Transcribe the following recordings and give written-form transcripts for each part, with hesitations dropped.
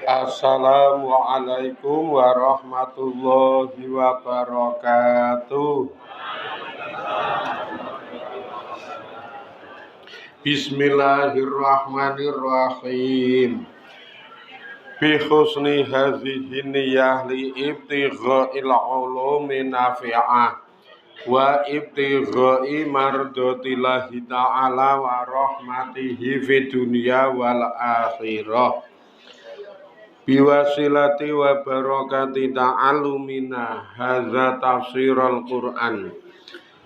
Assalamualaikum warahmatullahi wabarakatuh. Bismillahirrahmanirrahim. Bi husni hadhihi niyyah li ibtigha'il ulumi nafi'ah wa ibtigha'i mardatillahi ta'ala wa rahmatihi fid dunya wal akhirah. Biwasilati wa barakati ta'alumina hadza tafsirul Qur'an.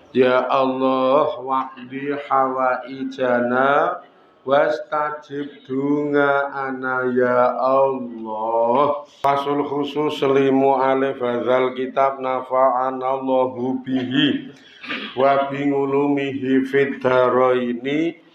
Ya Allah waqdi hawaijana wastajib dunga ana ya Allah. Fasul khusus limu alif hadzal kitab nafa'anallahu bihi wa bingulumihi fid dharaini.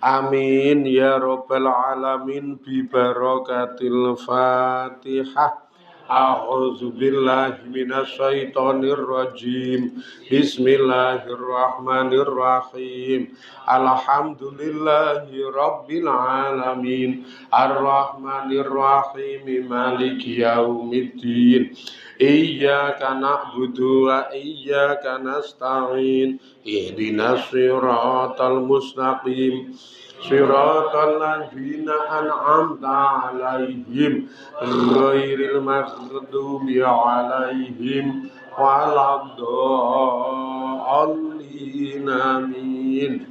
Amin ya rabbal alamin bi barakatil Fatihah. A'udzu billahi minasy syaithanir rajim. Bismillahirrahmanirrahim. Alhamdulillahi rabbil alamin. Arrahmanir rahim. Maliki yaumiddin. Iyyaka na'budu wa iyyaka nasta'in. Ihdinas siratal mustaqim. Siratal ladzina an'amta 'alaihim ghairil maghdubi 'alaihim waladdallin. Amin.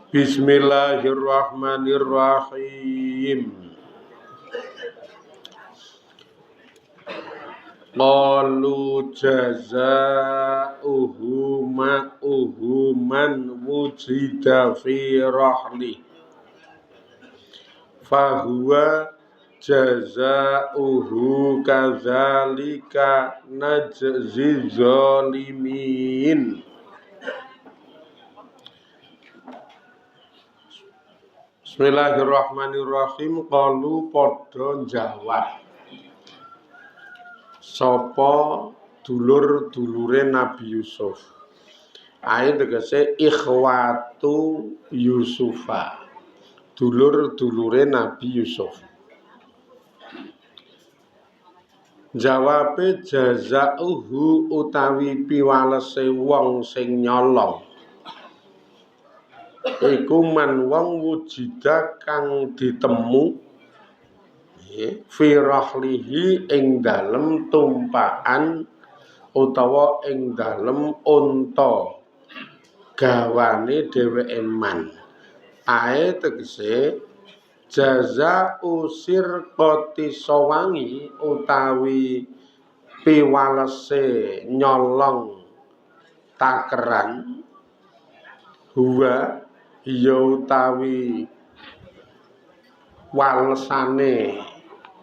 Bismillahirrahmanirrahim. Qalu jazaa'uhu ma'uhu man wujida fi rahli fahuwa jazaa'uhu kadzalika najzi zalimin. Bismillahirrahmanirrahim. Qalu padha njawab sapa dulur-dulure Nabi Yusuf. Ae tegese ikhwatu Yusufa. Dulur-dulure Nabi Yusuf. Jawabe jazauhu utawi piwalese wong sing nyolong. Iku man wong wujida kang ditemu fi rahlihi ing dalem tumpakan utawa ing dalem unta gawane dheweke man. Ae tegese jazau sirqati sawangi utawi piwalese nyolong takeran huwa ya utawi walesane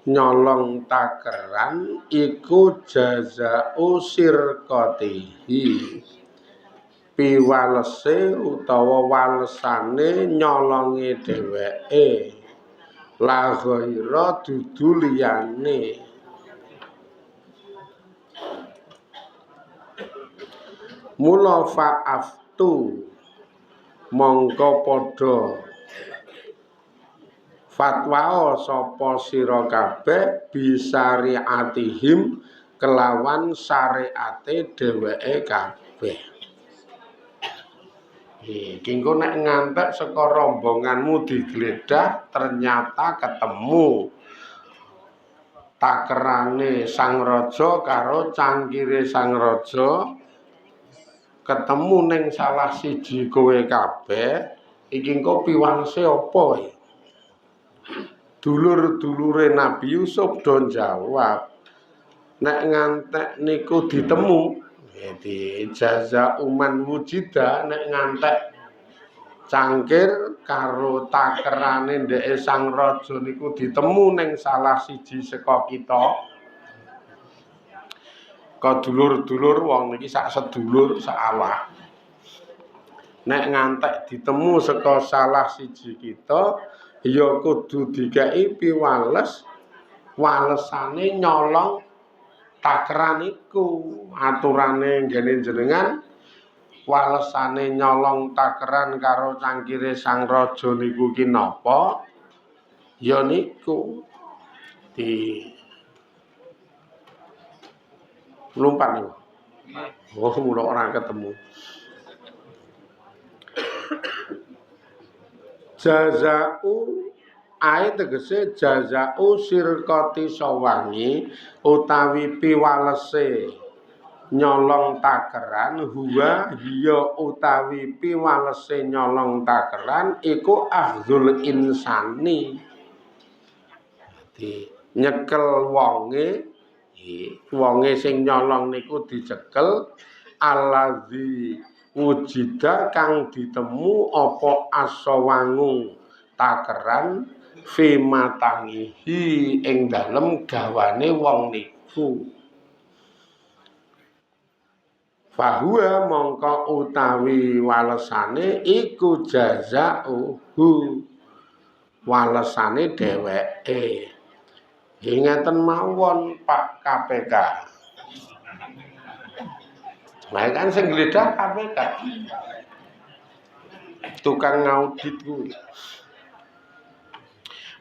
nyolong takeran iku jazau sirqatihi. Piwalese utawa walesane nyolonge dheweke la ghaira dudu liyane. Mula fa'aftu mongko padha fatwa sapa sira kabeh bisariatihim kelawan syariate dheweke kabeh. Kengko nek ngantek saka rombonganmu digledah ternyata ketemu takerane sang raja karo cangkire sang raja, ketemu ning salah siji kowe kabeh, iki engko piwangse apa? Dulur-dulure Nabi Yusuf do jawab, nek ngantek niku ditemu di jaza uman wujida, nek ngantek cangkir karo takerane ndeke sang raja niku ditemu ning salah siji saka kita. Kadulur-dulur wong niki sak sedulur sak awak. nek ngantek ditemu saka salah siji kita ya kudu dikai piwales walesane nyolong takeran iku. Aturane nggene jenengan walesane nyolong takeran karo cangkire sang raja niku ki napa? Ya niku di lumpat niku. Oh, mula ora ketemu. Jazau ae tegese jazau sirkoti sawangi utawi piwalese nyolong takeran huwa hiya utawi piwalese nyolong takeran iku ahzul insani di nyekel wonge sing nyolong niku dicekel alazi wujida kang ditemu apa asawangu takeran fi matangihi ing dalem gawane wong niku. Fahuwa mongko utawi walesane iku jazauhu walesane dheweke. Ingeten mawon Pak KPK. Nah kan sing gledah KPK. Tukang ngaudit kuwi.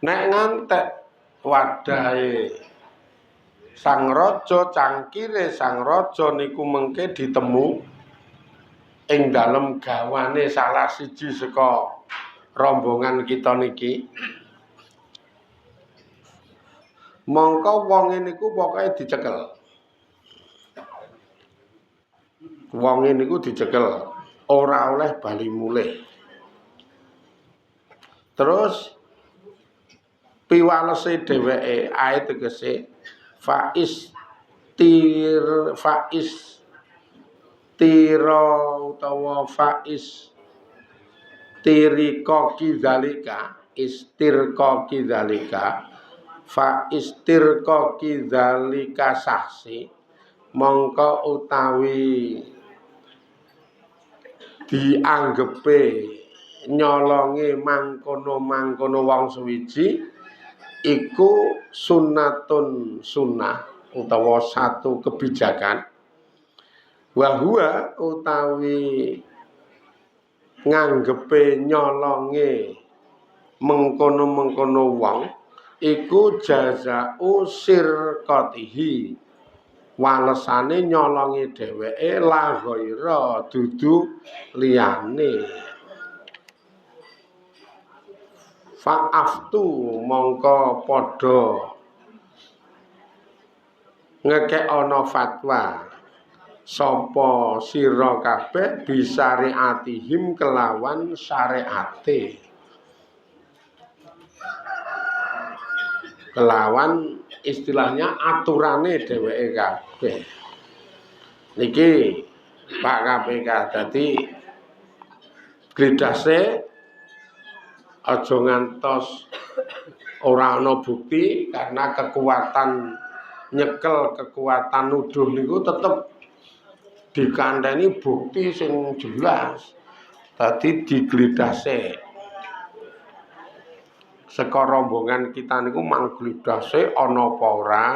Nek ngantek wadahe sang raja cangkire sang raja niku mengke ditemu ing dalem gawane salah siji saka rombongan kita niki. Mongko wonge niku pokoke dicekel. Wonge niku dicekel, ora oleh bali mulih. Terus piwalese dheweke ae tegese faiz tira utawa faiz tirika kidzalika istirqa kidzalika fa istirqa kidzalika sahsi mongko utawi dianggepe nyolonge mangkono wong suwiji iku sunnatun sunnah utawa satu kebijakan wahua utawi nganggepe nyolonge mengkono wong iku jazau sirqatihi walesane nyolonge dheweke la ghaira dudu liyane. Fa'aftu mongko padha ngekekana fatwa sapa sira kabeh bisyariatihim kelawan syariate. Kelawan istilahnya aturane dheweke kabeh. Niki Pak KPK dadi gledase aja ngantos ora ana bukti karena kekuatan nyekel kekuatan nuduh niku tetep dikandani bukti sing jelas. Tadi digledase saka rombongan kita niku manggledase ana apa ora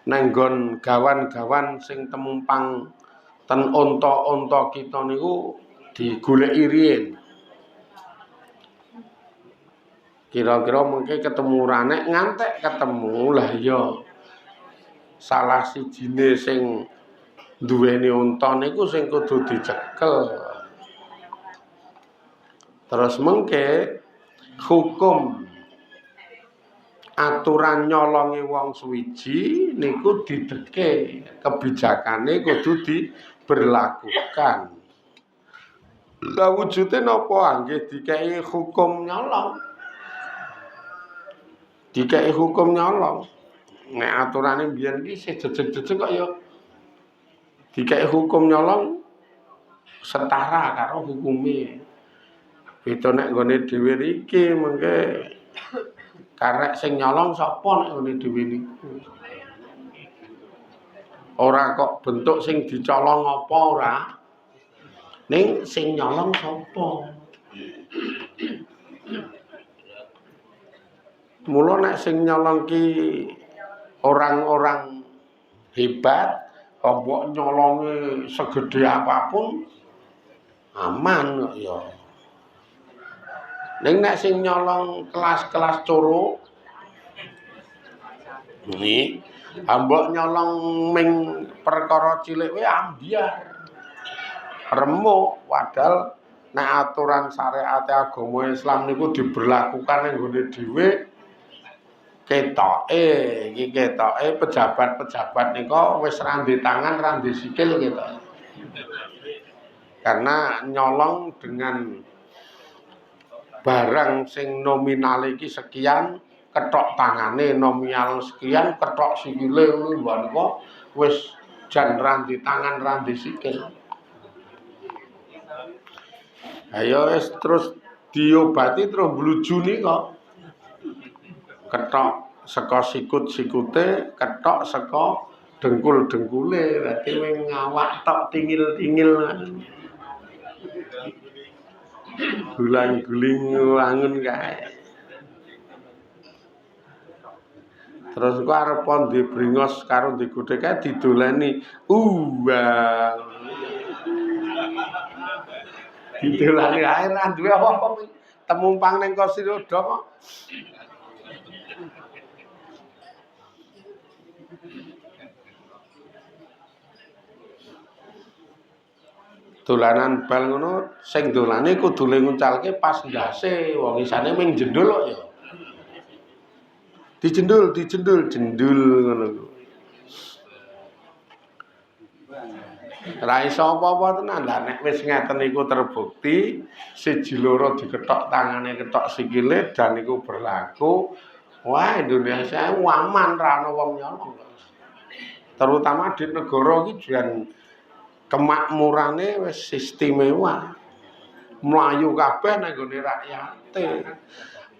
nenggon gawan-gawan sing temumpang ten onta-onta kita niku digoleki riyen. Kira-kira mengke ketemu ranek ngantek ketemu lah ya salah sijine sing duweni unta niku sing kudu dicekel. Terus mengke hukum aturan nyolongi wong suwiji niku dideke kebijakane kudu diberlakukan. Lah wujude napa nggih dikei hukum nyolong. Dikei hukum nyolong. Nek aturane mbiyen iki sejejeg-jejeg kok ya dikei hukum nyolong setara karo hukume. Beda nek nggone dhewe iki mengke karek sing nyolong sapa nek ngene dhewe niku. Ora kok bentuk sing dicolong apa ora. Ning sing nyolong sapa? Mula nek sing nyolong ki orang-orang hebat, kok nyolonge segede apapun aman kok ya. Ning nek sing nyolong kelas-kelas coro ini ambok nyolong ming perkara cilik wae ambyar. Remuk padahal nek aturan syariat agama Islam niku diberlakukan ning gone dhewe ketoke iki ketoke pejabat-pejabat nika wis randhe tangan randhe sikil ketok. Karena nyolong dengan barang sing nominal iki sekian ketok tangane nominal sekian ketok sikile ngono niku wis jan randhe tangan randhe sikil. Ayo wis terus diobati terus blujuni kok. Ketok saka sikut-sikute, ketok saka dengkul-dengkule, berarti wing ngawak tok tingil-tingil. Gulang-guling wangun kae. Terus kok arep ndi bringos karo ndi godheke didolani. Wah. Didolani ae ra duwe apa-apa temumpang ning kursi roda kok. Dolanan bal ngono sing dolane kudune nguncalke pas ndase wong isane ming jendul kok ya. Dijendul ngono. Ra iso apa-apa tenan lah nek wis ngeten iku terbukti siji loro diketok tangane ketok sikile dan iku berlaku. Wah, Indonesia aman ra ana wong nyolong. Terutama di negara iki jan kemakmurane wis istimewa. Mlayu kabeh nang gone rakyate.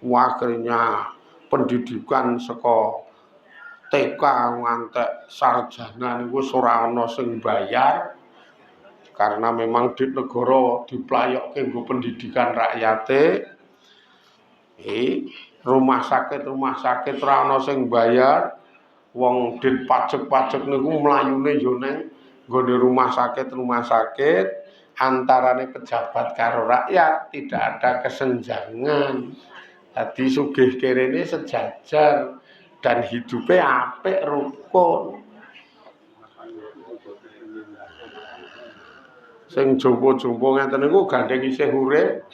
Akhirnya pendidikan saka TK ngantek sarjana niku wis ora ana sing bayar. Karena memang di negara diplayokke nggo pendidikan rakyate. Rumah sakit ora ana sing bayar. Wong dit pajak-pajak niku mlayune yo ning nggone rumah sakit antarane pejabat karo rakyat tidak ada kesenjangan. Dadi sugih kerene sejajar dan hidupe apik rukun. Sing jompo-jompo ngeten niku gandeng isih urip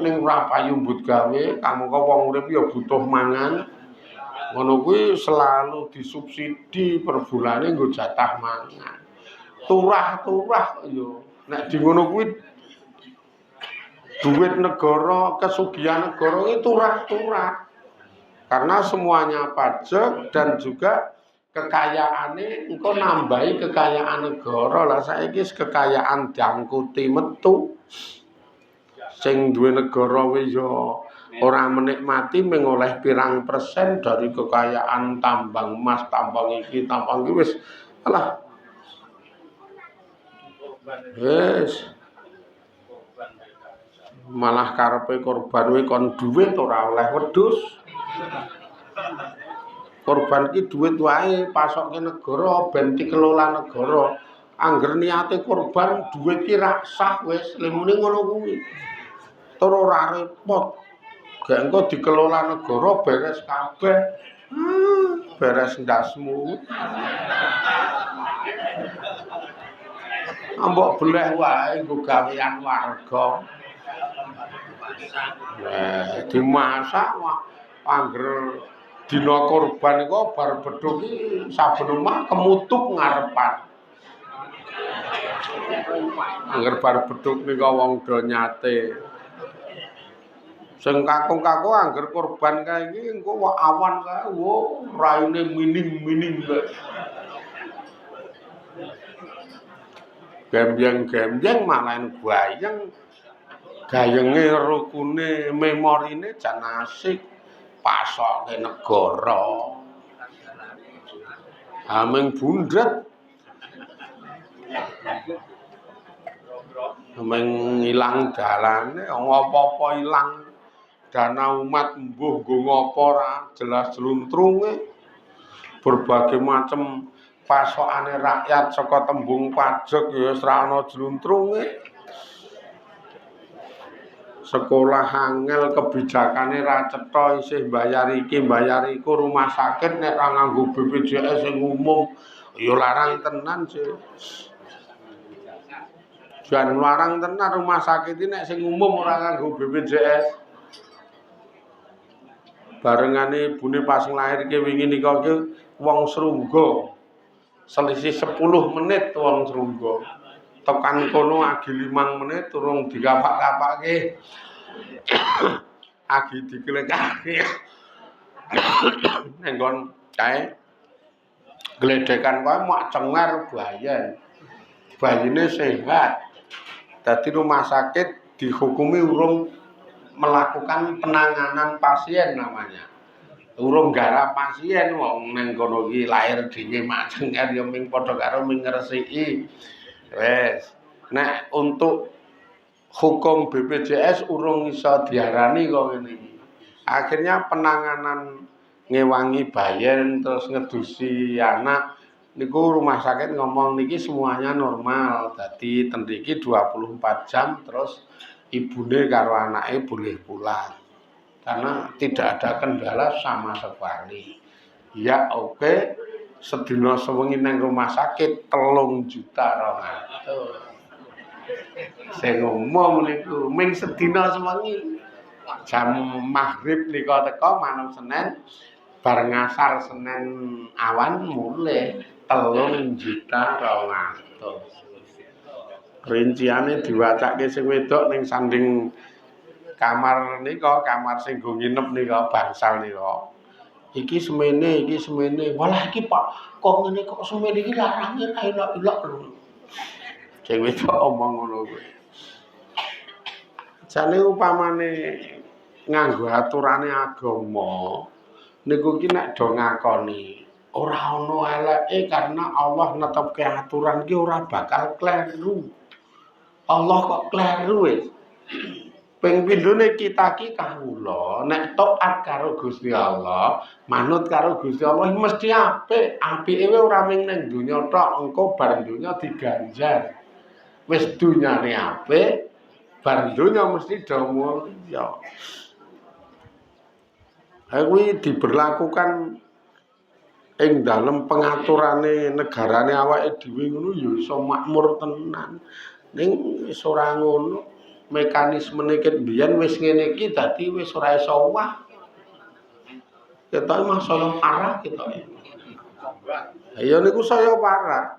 ning ora payu mbut gawe, kamangka wong urip ya butuh mangan. Ngono kuwi selalu disubsidi per bulane nggo jatah mangan. Turah-turah yo. Nek di ngono kuwi duit negara, kesugihan negara itu turah-turah. Karena semuanya pajak dan juga kekayaane engko nambahi kekayaan negara. Lah saiki kekayaan diangkuti metu. Sing duwe negara wis yo ora menikmati mengoleh pirang persen dari kekayaan tambang emas, tambang iki, tambang iki wis alah. Wis. Malah karepe korban kuwi kon dhuwit ora oleh wedhus. Korban ki dhuwit wae pasoke negara ben dikelola negara. Angger niate korban dhuwit ki ra sah wis lemune ngono kuwi. Tur ora repot. Gek engko dikelola negara beres kabeh. Beres ndasmu. Ambok beleh wae nggo gawean warga. Dimasak wah angger dina korban iku bar bedhug iki saben omah kemutuk ngarepan. Angger bar bedhug nika wong do nyate. Sing kakung-kakung angger korban kae iki engko awan kae wo raine mining-mining kae. Gembyeng-gembyeng malahan bayang. Gayenge rukune memorine jan asik pasoke negara. Ameng bundhet. meng ilang dalane apa-apa ilang dana umat mbuh nggo ngopo ora jelas jluntrunge berbagai macam pasokane rakyat saka tembung pajak ya wis ra ana jluntrunge sekolah angel kebijakane ra cetha isih bayar iki bayar iku rumah sakit nek ra nganggo BPJS sing umum ya larang tenan sih jan larang tenan rumah sakit iki nek sing umum ora nganggo BPJS barengane ibune pas nglairke wingi nika ki wong Srungga selisih 10 menit wong Srungga tekan kono agi 5 menit turung dikapak-kapake agi diklekake nenggon kae gledekan kowe mak cenger bayine sehat dadi rumah sakit dihukumi urung melakukan penanganan pasien namanya urung garap pasien wong nang kono iki lair dhewe mak cenger ya ming padha karo ming ngresiki wes nek untuk hukum BPJS urung iso diarani kok ngene iki akhirnya penanganan ngewangi bayen terus ngedusi anak niku rumah sakit ngomong niki semuanya normal dadi ten mriki 24 jam terus ibune karo anake boleh pulang karena tidak ada kendala sama sekali ya oke sedina sewengi nang rumah sakit 3 juta 200 sing umum niku ming sedina sewengi jam maghrib nika teka malam Senin bareng asar Senin awan mulai 3 juta 200 rinciane diwacake sing wedok ning sanding kamar nika kamar sing go nginep nika bangsal nika iki semene walah iki Pak kok ngene kok semene iki larange ra elok-elok lho sing wedok omong ngono kuwi jane upamane nganggo aturane agama niku ki nek do ngakoni ora ana eleke karena Allah netepke aturan ki ora bakal kleru Allah kok kleru wis ping pindhone kita ki kawula nek taat karo Gusti Allah manut karo Gusti Allah mesti apik apike ora mung ning donya tok engko bar donya diganjar wis dunyane apik bar donya mesti do mulya kuwi diberlakukan ing dalem pengaturane negarane awake dhewe ngono ya iso makmur tenan ning wis ora ngono mekanismene ket biyen wis ngene iki dadi wis ora iso wah ketoke mah saya parah ketoke ya niku saya parah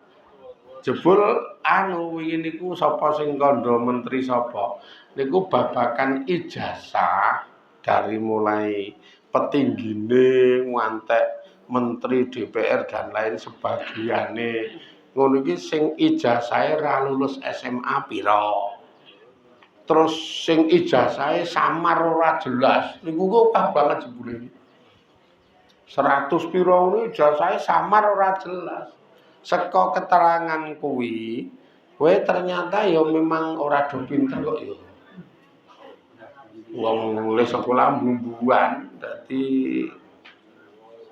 jebul anu wingi niku sapa sing kandha menteri sapa niku babakan ijazah dari mulai petinggine ngantek menteri DPR dan lain sebagiane ngono iki sing ijazahe ra lulus SMA pira terus sing ijazahe samar ora jelas niku kok akeh banget jebule 100 pira ngono ijazahe samar ora jelas saka keterangan kuwi kowe ternyata ya memang ora do pinter kok ya wong nulis sekolah bumbuan dadi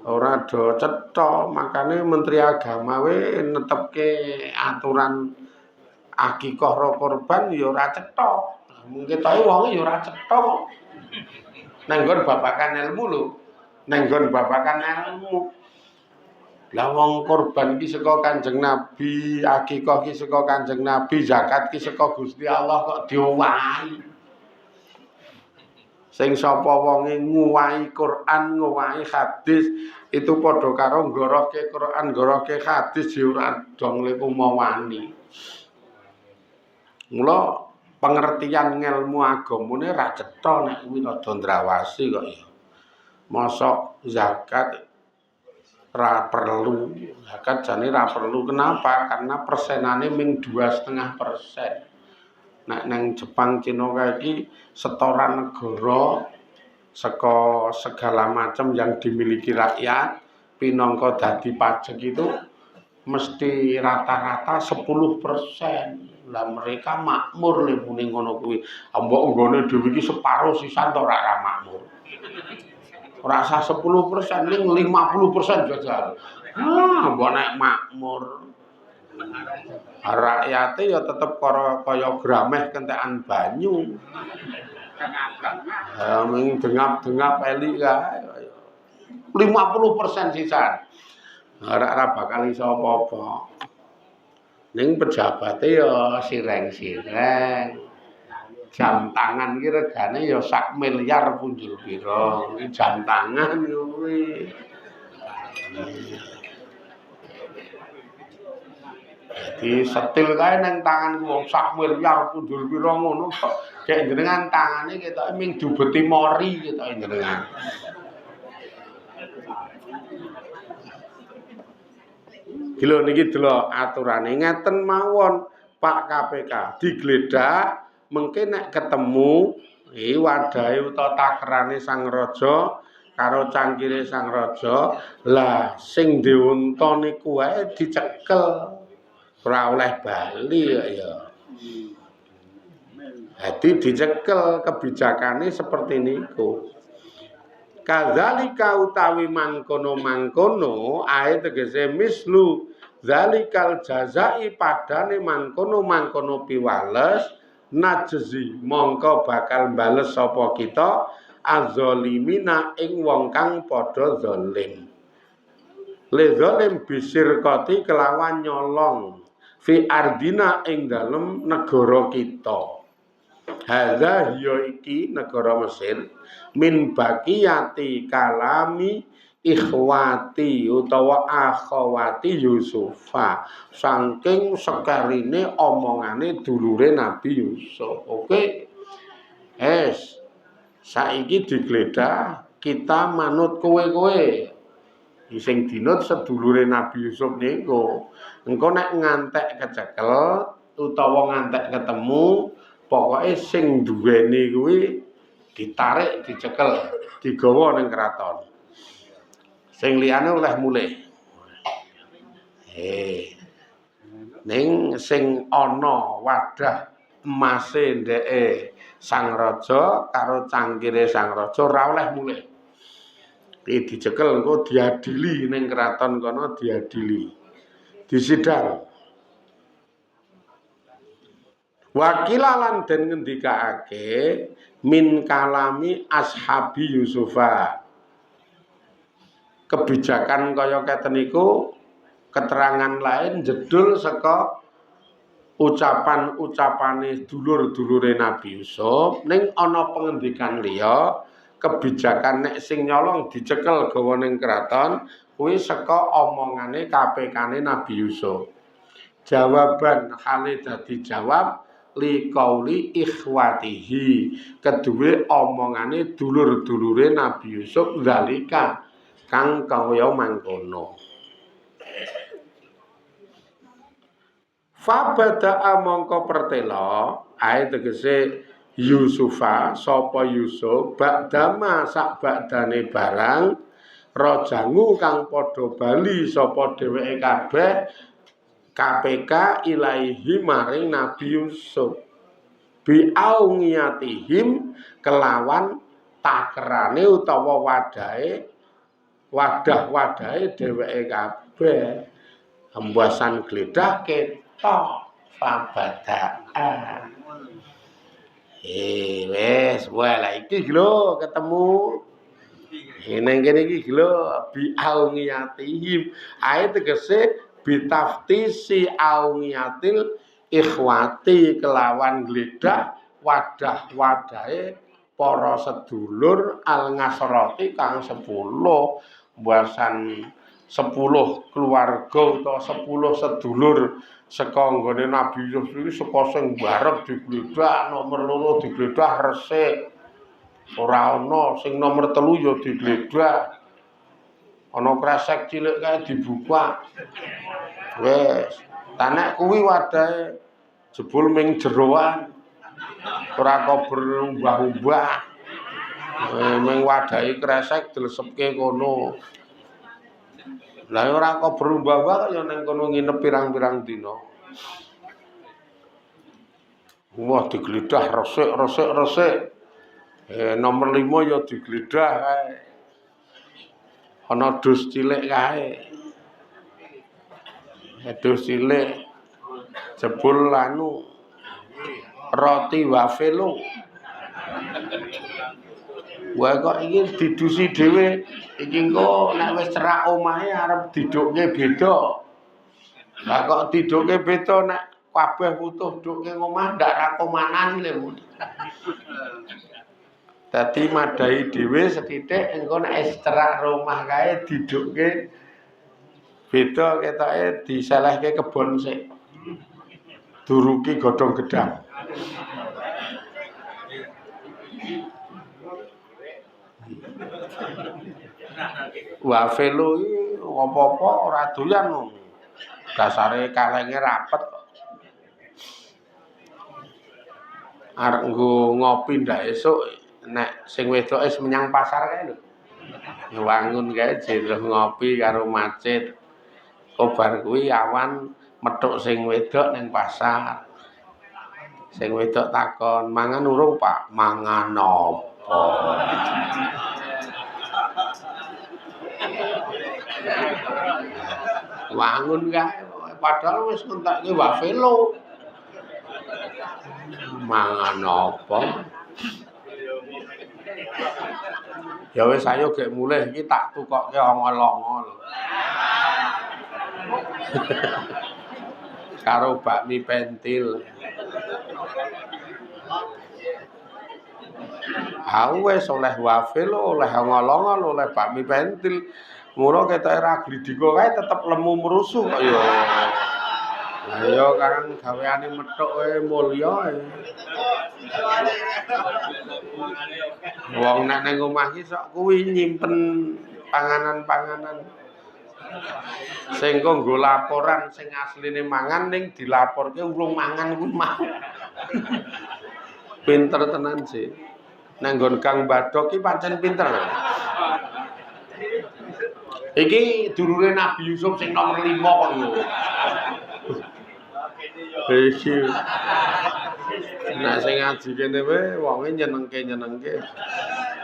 ora do cetha makane Menteri Agama we netepke aturan akikah ro korban ya ora cetha mungkin tae wong ya ora cetha kok nang nggon babakan ilmu lho nang nggon babakan ilmu lah wong korban ki saka Kanjeng Nabi akikah ki saka Kanjeng Nabi zakat ki saka Gusti Allah kok diowahi sing sapa wonge nguwahi Quran, nguwahi hadis itu padha karo nggorohke Quran, nggorohke hadis ya ora dong likumawani. Mula pengertian ngelmu agamane ra cetha nek kuwi rada ndrawasi kok ya. Mosok zakat ra perlu. Zakat jane ra perlu kenapa? Karena persenane ming 2,5%. Nek nang Jepang Cina kae iki setoran negara saka segala macam yang dimiliki rakyat pinangka dadi pajak itu mesti rata-rata 10%. Lah mereka makmur le muni ngono kuwi. Mbok nggone dhewe iki separo sisan to ora makmur. Ora sah 10% ning 50% jajal. Mbok nek makmur. Rakyate ya tetep kaya grameh kentekan banyu. Ming dengap-dengap elik kae. 50% sisan. Ora bakal iso apa-apa. Ning pejabate ya sireng-sireng. Jam tangan ki regane ya 1 miliar punjul pira. Jam tangan kuwi. Jadi setil kae nang tanganku wong 1 miliar punjul pira ngono kok. Kayak jenengan tangane ketoke ming dubeti mori ketoke jenengan. Gila niki delok aturane ngeten mawon Pak KPK digledak mengke nek ketemu wadahe utawa takerane sang raja karo cangkire sang raja lah sing diunta niku wae dicekel ora oleh bali ya. Jadi dicekel kebijakane seperti niku. Kadzalika utawi mangkono-mangkono ae tegese mislu zalikal jazai padane mangkono-mangkono piwales najzi mongko bakal bales sapa kita azzalimina ing wong kang padha zalim. Le zalim bisirkati kelawan nyolong fi ardina ing dalem negara kita. Hadza ya iki negara Mesir min baqiyati kalami ikhwati utawa akhwati Yusufa saking sekarine omongane dulure Nabi Yusuf. Oke. Saiki digledah kita manut kowe-kowe. Sing dinut sedulure Nabi Yusuf niku. Engko nek ngantek kecekel utawa ngantek ketemu pokoke sing duweni kuwi ditarik, dicekel, digawa ning kraton. Sing liyane oleh mulih. Ning sing ana wadah emase ndeke sang raja karo cangkire sang raja ora oleh mulih. Dicekel engko diadili ning kraton kono diadili. Disidang. Wakilalan den ngendikaake min kalami ashabi Yusufa. Kebijakan kaya keten niku keterangan lain jedul saka ucapan-ucapane dulur-dulure Nabi Yusuf ning ana pengendikan liya kebijakan nek sing nyolong dicekel gawa ning kraton kuwi saka omongane KPK-ne Nabi Yusuf. Jawaban hale dadi jawab liqauli ikhwatihi kedue omongane dulur-dulure Nabi Yusuf zalika kang kaya mangkono. Fabada'a mongko pertela ae tegese Yusufa sapa Yusuf ba'dama sak ba'dane barang rajangu kang padha bali sapa dheweke kabeh KPK ilaihi maring Nabi Yusuf biaungiyatihim kelawan takerane utawa wadah-wadahe dheweke kabeh embasan gledah ketok fabada'a wes wala iki lho ketemu nang kene iki lho biaungiyatihim ae tegese bitaftisi aungiyatil ikhwati kelawan gledah wadah-wadahe para sedulur al-ngasrati kang 10 mbasan 10 keluarga utawa 10 sedulur saka nggone Nabi Yusuf iki saka sing barep digledah nomor 2 digledah resik ora ana sing nomor 3 ya digledah ana kresek cilik kae dibuka. Wes, tanek kuwi wadahe jebul ming jeroan. Ora kober mbah-mbah. Ming wadahe kresek dilesepke kono. Lah ora kober mbah-mbah ya ning kono nginep pirang-pirang dina. Wah digledah resik. Nomor 5 ya digledah kae. Ana dus cilik kae. Dus cilik jebul anu roti wafelo. Wah kok iki didusi dhewe. Iki engko nek wis cerak omahe arep didukke beda. Lah kok didukke beda nek kabeh putuh dukke omah ndak rakomanan lho. Dadi madai dhewe sethithik engko nek wis cerak omah kae didukke beda ketoke diselehke kebon sik. Duruki godhong gedang. Wafelo iki apa-apa ora doyan. Dasare kalenge rapet kok. Arep nggo ngopi ndak esuk nek sing wedok wis menyang pasar kae lho. Wangun kae jero ngopi karo macit. Kobar kuwi awan metuk sing wedok ning pasar. Sing wedok takon, "Mangan urung, Pak?" "Mangan apa?" Wangun kae padahal wis ngentekke wafelo. Mangan apa? Ya wis ayo gek mulih iki tak tukokke ongol-ongol. Karo bakmi pentil. Aku wis oleh wafelo, oleh ongol-ongol, oleh bakmi pentil. Mula ketoke ra glidika kae tetep lemu merusuh kok ya. Lah ya kan gaweane methuk wae mulya. Wong nek ning omah iki sok kuwi nyimpen panganan-panganan. Sing kanggo laporan sing asline mangan ning dilaporke urung mangan kuwi mah. Pinter tenan sih. Nang nggon Kang Badok iki pancen pinter. Iki dulure Nabi Yusuf sing nomor 5 kok yo. Iki. Nek sing ngaji kene wae wonge nyenengke.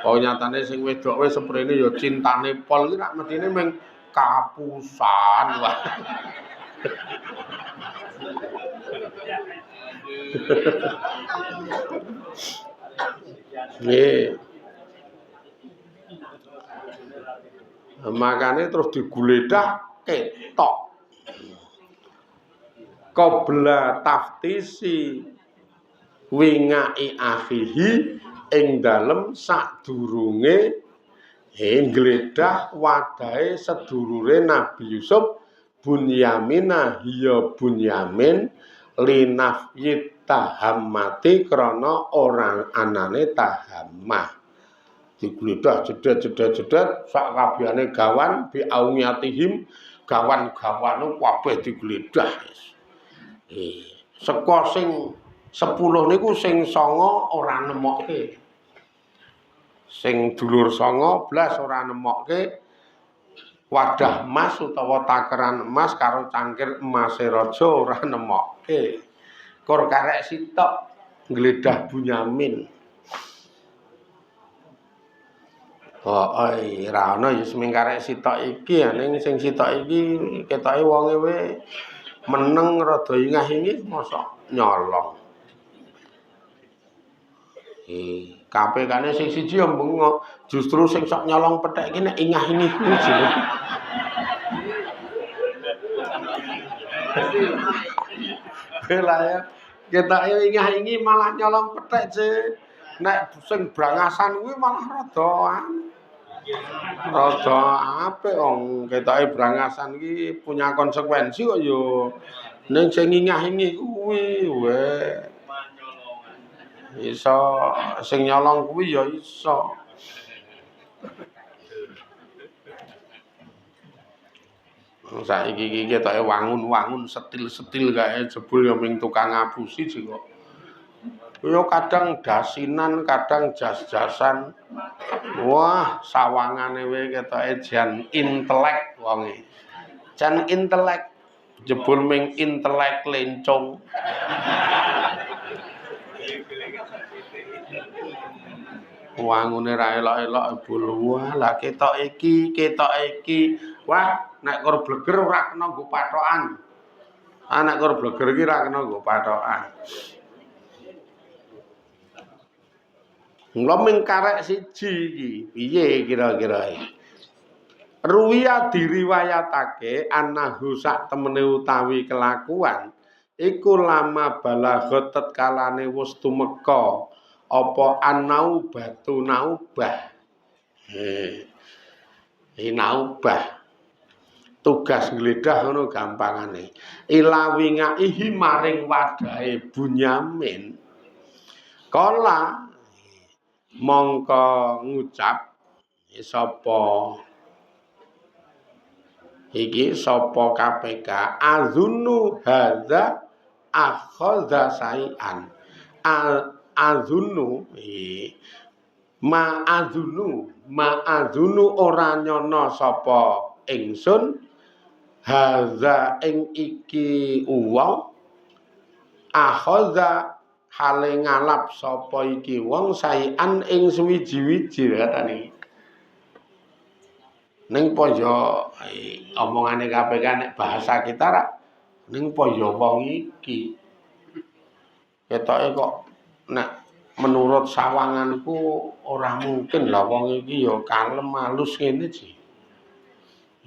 Oh nyatane sing wedok wae seprene ya cintane pol iki rak medine mung kapusan wae. Nggih. Makane terus digledah ketok. Qabla taftisi wingai akhihi ing dalem sadurunge nggledah wadahe sedulure Nabi Yusuf Bunyamina hiya Bunyamin linafyit tahammati krana orang anane tahammah. Digledah jedet sak kabehane gawan bi auniyatihim gawan-gawane kabeh digledah. Seka sing 10 niku sing 9 ora nemokke. Sing dulur 19 ora nemokke wadah emas utawa takeran emas karo cangkir emase raja ora nemokke. Kur karek sitok nggledah Bunyamin. Ra ana ya seming karek sitok iki ning sing sitok iki ketoke wonge we meneng rada ingah-ingih mosok nyolong. KPK-ne sing siji ya bengok, justru sing sok nyolong pethek iki nek ingah-ingih kuwi jenenge. Lah ya, ketoke ingah-ingih malah nyolong pethek sih. Nek sing brangasan kuwi malah rada apik wong ketoke brangasan iki punya konsekuensi kok ya. Ning sing ingah-ingih kuwi wae. Iso sing nyolong kuwi ya iso. Saiki iki ketoke wangun-wangun setil-setil kae jebul ya ming tukang ngapusi sih kok. Ya kadang dasinan, kadang jas-jasan. Wah, sawangane wae ketoke jan intelek wonge. Jan intelek jebul ming intelek lencong. Wangune ra elok-elok buluh lah ketok iki. Wah, nek kur bleger ora kena nggo patokan. Nek kur bleger iki ora kena nggo patokan. Mula ming karek siji iki. Piye kira-kira iki? Ruwiya diriwayatake annahu sak temene utawi kelakuan iku lama balagha tetkalane wis tumeka apa anau batu naubah. Naubah tugas ngledah ngono gampangane. Ilawinga ihi maring wadahe Bunyamin. Kala mongko ngucap sapa iki sapa KPK azunu hadza akhadha sai'an azunu ma'azunu ora nyono sapa ingsun hadza ing iki wong akhadha hale ngalap sapa iki wong sai'an ing suwiji-wiji katane. Ning poyo omongane KPK nek bahasa kita ra ning poyo wong iki ketoke kok nek menurut sawanganku ora mungkin lah wong iki ya kalem halus ngene iki.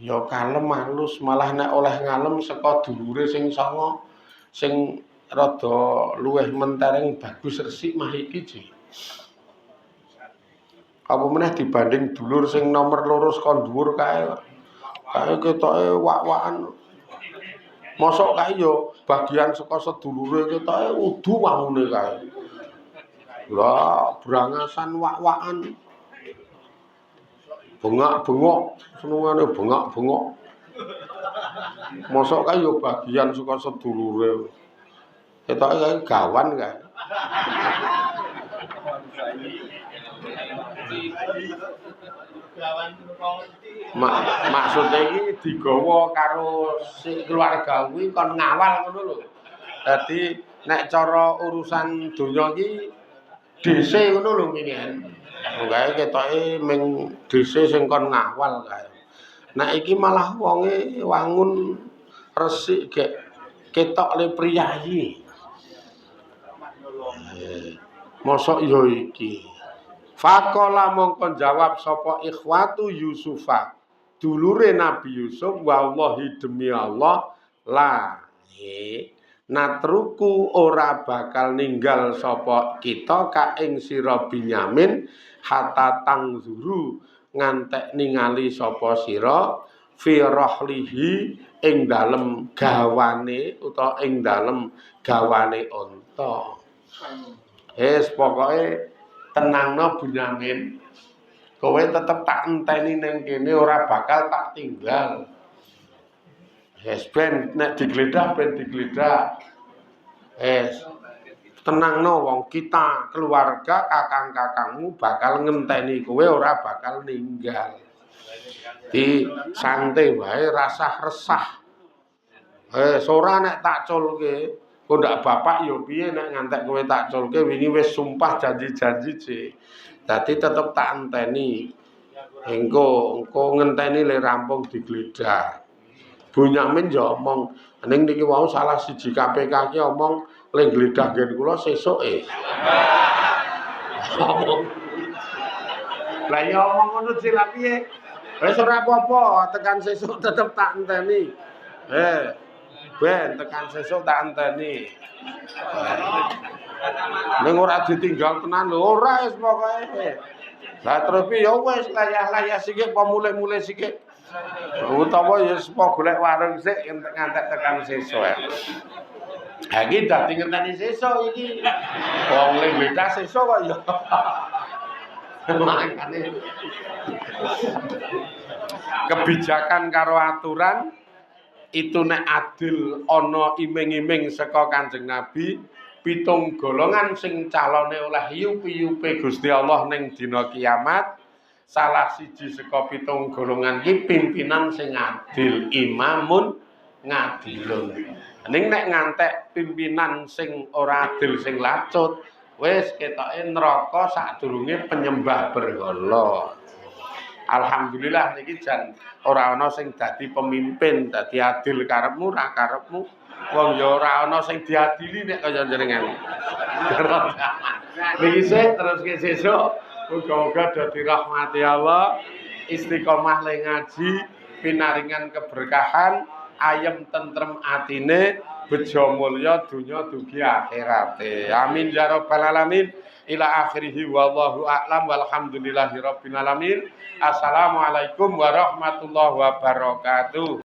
Ya kalem halus malah nek oleh ngalem saka dulure sing sanga sing rada luweh mentereng bagus resik mah iki iki. Apa meneh dibanding dulur sing nomor loro saka dhuwur kae. Kae ketoke wak-wakan. Mosok kae yo bagian saka sedulure ketoke udu wangune kae. Lah brangasan wak-wakan. Bengak-bengok, senengane bengak-bengok. Mosok kae yo bagian saka sedulure. Ketoke kae gawan kae. Maksudnya ini digawa karo si keluarga kuwi kon ngawal ngono lho. Dadi nek cara urusan donya iki dhisik ngono lho mingen. Kae ketoke ming dhisik sing kon ngawal kae. Nek iki malah wonge wangun resik gek ketok le priyayi. Mosok yo iki. Faqala mongko jawab sapa ikhwatu Yusufa. Dulure Nabi Yusuf wallahi demi Allah la natruku ora bakal ninggal sapa kita ka ing sira Binyamin hatta tangzuru ngantek ningali sapa sira fi rahlihi ing dalem gawane utawa ing dalem gawane unta. Pokoke tenangno Bunyamin. Kowe tetep tak enteni ning kene ora bakal tak tinggal. Ben nek digledah ben digledah. Tenangno wong kita keluarga kakang-kakangmu bakal ngenteni kowe ora bakal ninggal. Di santai wae rasah resah. Ora nek tak culke kok ndak bapak yo piye nek ngantek kowe tak culke wingi wis sumpah janji-janji sih. Dadi tetep tak enteni. Engko ngenteni le rampung digledah. Bunyamin yo omong, ning niki wau salah siji KPK ki omong le gledah gen kula sesuke. Lah yo omong ngono sih lha piye? Wis ora apa-apa, tekan sesuk tetep tak enteni. Ben tekan sesuk tak enteni. Ning ora ditinggal tenan lho, ora wis pokoke. Lah terus piye ya wis layah-layah sithik apa mulih-mulih sithik. Utawa ya sepo golek warung sik ngantek tekan sesuk. Ha iki dadi ngenteni sesuk iki. Wong le beda sesuk kok ya. Makane kebijakan karo aturan itu nek adil ana iming-iming saka Kanjeng Nabi 7 golongan sing calone oleh yupi-yupi Gusti Allah ning dina kiamat. Salah siji saka 7 golongan iki pimpinan sing adil, imamun ngadilun. Ning nek ngantek pimpinan sing ora adil sing lacut, wis ketoke neraka sadurunge penyembah berhala. Alhamdulillah niki jan ora ana sing dadi pemimpin, dadi adil karepmu ra karepmu. Wong ya ora ana sing diadili nek kaya jenengan. Niki sik terus ke sesuk muga-muga dadi rahmati Allah, istiqomah le ngaji, pinaringan keberkahan, ayem tentrem atine, bejo mulya dunya dugi akhirate. Amin ya rabbal alamin. Ila akhirih wallahu a'lam walhamdulillahi rabbil alamin. Assalamualaikum warahmatullahi wabarakatuh.